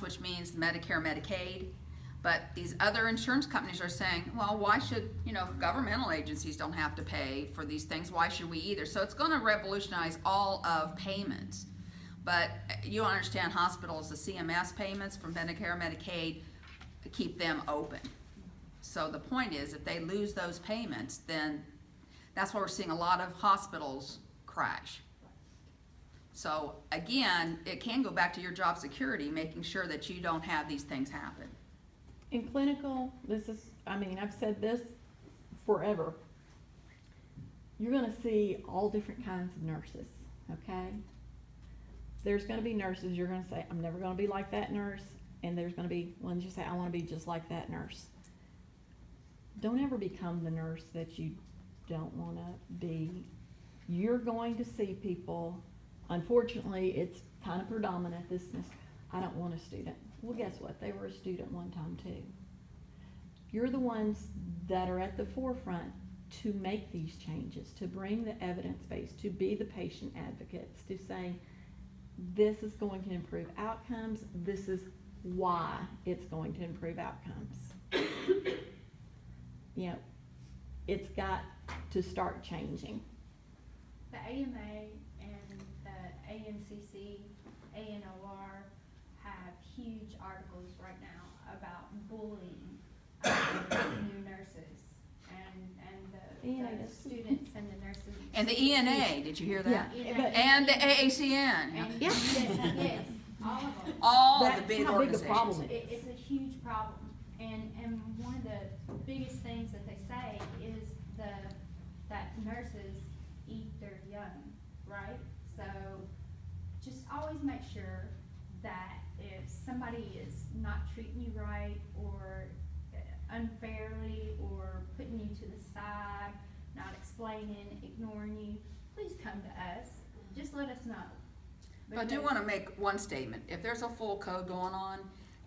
which means Medicare, Medicaid. But these other insurance companies are saying, well, why should, if governmental agencies don't have to pay for these things, why should we either? So it's going to revolutionize all of payments. But you understand hospitals, the CMS payments from Medicare, Medicaid, keep them open. So the point is, if they lose those payments, then that's why we're seeing a lot of hospitals crash. So again, it can go back to your job security, making sure that you don't have these things happen. In clinical, I've said this forever. You're going to see all different kinds of nurses, okay? There's going to be nurses you're going to say, I'm never going to be like that nurse. And there's going to be ones you say, I want to be just like that nurse. Don't ever become the nurse that you don't want to be. You're going to see people, unfortunately, it's kind of predominant, I don't want a student. Well, guess what? They were a student one time too. You're the ones that are at the forefront to make these changes, to bring the evidence base, to be the patient advocates, to say, this is going to improve outcomes, this is why it's going to improve outcomes. It's got to start changing. The AMA and the AMCC, ANOR have huge articles right now about bullying new nurses and the students and the nurses. And the ENA, did you hear that? Yeah. And the AACN. And yes, all of them. All of That's the big how big a organizations. problem it is. It's a huge problem, and one of the biggest things that they say is that nurses eat their young, right? So just always make sure that if somebody is not treating you right or unfairly or putting you to the side, not explaining, ignoring you, please come to us. Just let us know. But I do want to make one statement. If there's a full code going on,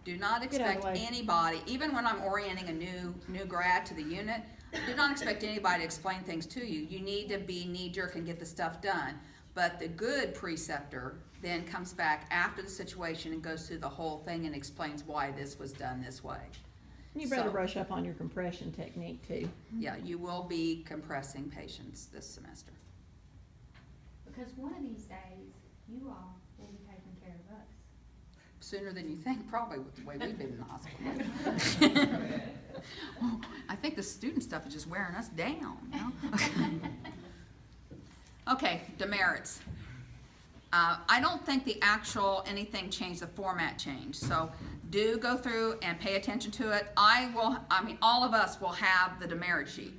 do not Get out of expect the way. anybody, even when I'm orienting a new grad to the unit, do not expect anybody to explain things to you. You need to be knee-jerk and get the stuff done. But the good preceptor then comes back after the situation and goes through the whole thing and explains why this was done this way. You better So- brush up on your compression technique too. Yeah, you will be compressing patients this semester. Because one of these days, you all will be taking care of us. Sooner than you think, probably with the way we've been in the hospital. I think the student stuff is just wearing us down. Okay, demerits. I don't think the actual anything changed, the format changed. So do go through and pay attention to it. All of us will have the demerit sheet.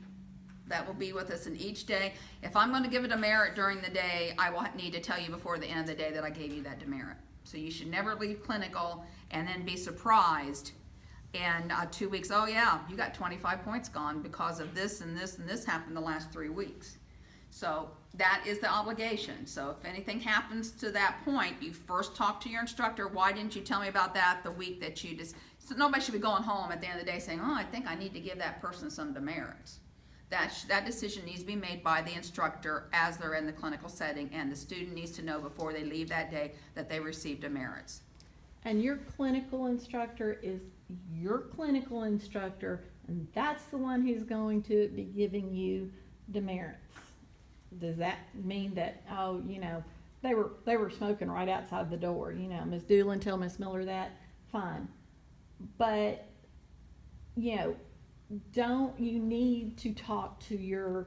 That will be with us in each day. If I'm going to give a demerit during the day, I will need to tell you before the end of the day that I gave you that demerit. So you should never leave clinical and then be surprised in 2 weeks, oh yeah, you got 25 points gone because of this and this and this happened the last 3 weeks. So that is the obligation. So if anything happens to that point, you first talk to your instructor, why didn't you tell me about that the week that you just, so nobody should be going home at the end of the day saying, oh, I think I need to give that person some demerits. That decision needs to be made by the instructor as they're in the clinical setting, and the student needs to know before they leave that day that they received demerits. And your clinical instructor is your clinical instructor, and that's the one who's going to be giving you demerits. Does that mean that, they were smoking right outside the door, Ms. Doolin tell Ms. Miller that? Fine. But, you need to talk to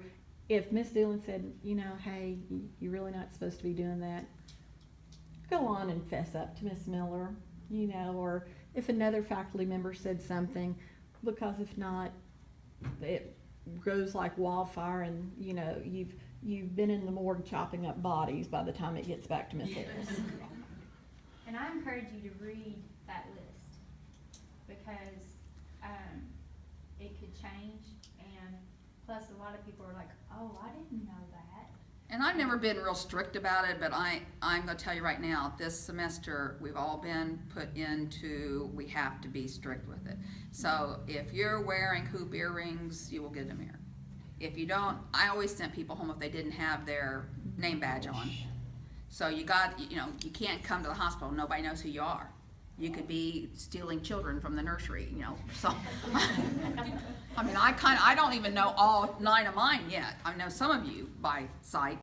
if Ms. Dillon said, hey, you're really not supposed to be doing that, go on and fess up to Ms. Miller, or if another faculty member said something, because if not, it goes like wildfire and, you've been in the morgue chopping up bodies by the time it gets back to Ms. Harris. And I encourage you to read that list because it could change, and plus a lot of people are like, oh, I didn't know that. And I've never been real strict about it, but I'm going to tell you right now, this semester we've all been put into, we have to be strict with it. So if you're wearing hoop earrings, you will get a demerit. If you don't, I always sent people home if they didn't have their name badge on. So you can't come to the hospital, nobody knows who you are. You could be stealing children from the nursery, you know, so. I mean, I don't even know all 9 of mine yet. I know some of you by sight,